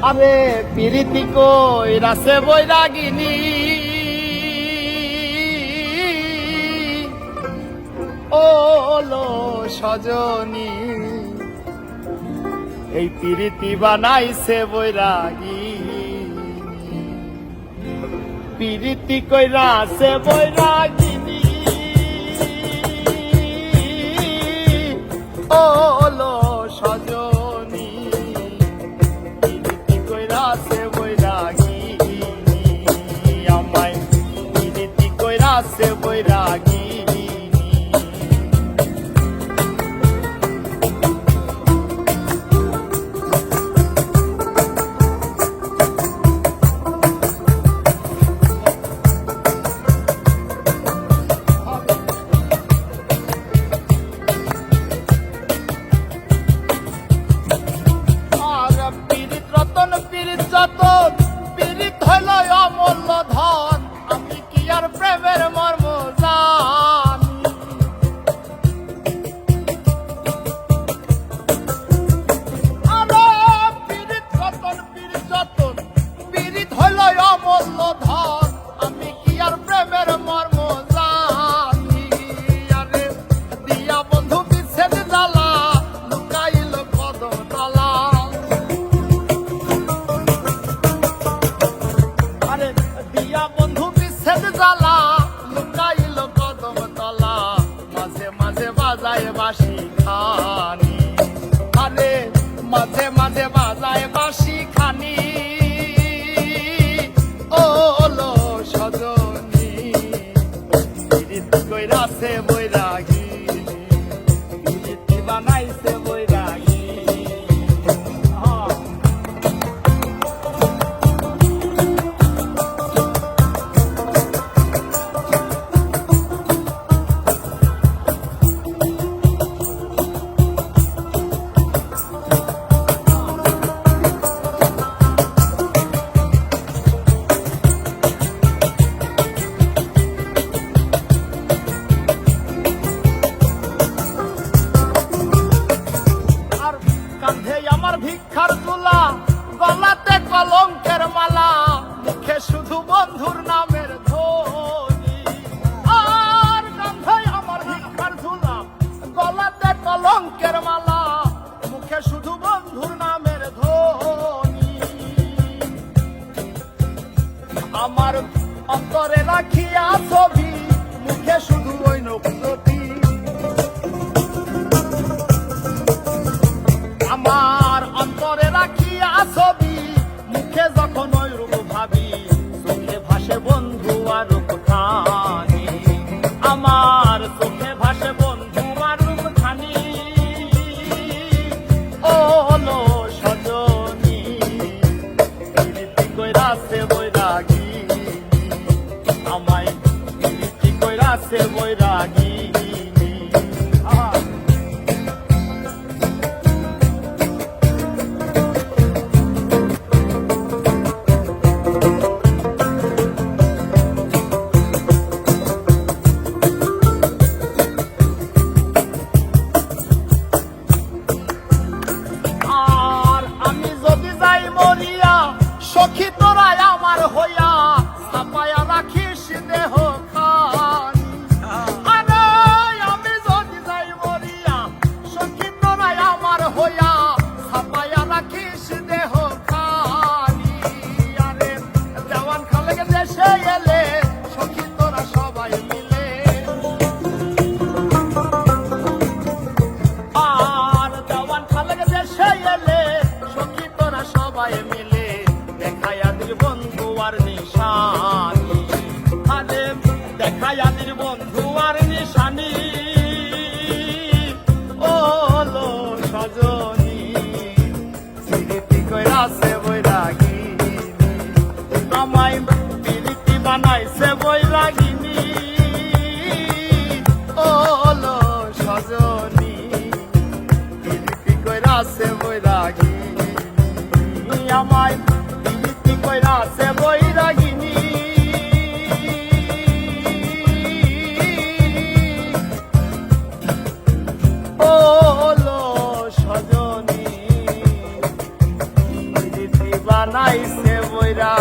আরে পিরিতি কই রাসে বৈরাগিনী ওলো সজনী এই পিরিতি বানাইছে বৈরাগী পিরিতি কই রাসে বৈরাগিনী ওলো সজনী পিরিতি কই রাসে বৈরাগী আমায় পিরিতি কই রাসে বৈরাগী পীড়িত হইল অমূল্য ধন আমি কি আর প্রেমের মর্ম জানি পীড়িত যতন পীড়িত হইল অমূল্য ধন আমি কি আর প্রেমের মর্ম জানি আরে দিয়া বন্ধু বিচ্ছেদ জ্বালা লুকাইল কদম তলা বন্ধু বিচ্ছেদ জ্বালা লুকাইল কদম তলা মাঝে মাঝে বাজায় বাঁশি খানি আরে মাঝে মাঝে বাজায় বাঁশি খানি ওলো সজনী পিরিতি কই রাসে বৈরাগী পিরিতি বানাইছে বৈরাগী আমার ভিক্ষার তুলা গলাতে কলঙ্কের মালা মুখে শুধু বন্ধুর নামের ধ্বনি আর কাঁধে আমার ভিক্ষার তুলা গলাতে কলঙ্কের মালা মুখে শুধু বন্ধুর নামের ধ্বনি আমার অন্তরে রাখিয়া ছবি মুখে শুধু ওই নক্ষত্রটি আমার অন্তরে রাখিয়া ছবি মুখে যখন ওই রূপ ভাবি চোখে ভাসে বন্ধু আর রূপ খানি আমার চোখে ভাসে বন্ধু আর রূপ খানি ওলো সজনী পিরিতি কই রাসে বৈরাগী আমায় পিরিতি কই রাসে বৈরাগী সখী তোরাই আমার হইয়া ছাপায়া রাখিস দেহ খান আরে আমি যদি যাই মরিয়া সখী তোরাই আমার হইয়া ছাপায়া রাখিস দেহ খানি আরে দেওয়ান খালেক দেশে এলে সখী তোরা সবাই মিলে আর দেওয়ান খালেক দেশে এলে সখী তোরা সবাই মিলে বন্ধু আর নিশানি আরে দেখায়া দির বন্ধু আর নিশানি ওলো সজনী পিরিতি কই রাসে বৈরাগী আমায় পিরিতি বানাইছে বৈরাগিনী ওলো সজনী পিরিতি কই রাসে বৈরাগী আমায় কই রাসে বৈরাগিনী ওলো সজনী বানাইছে বৈরা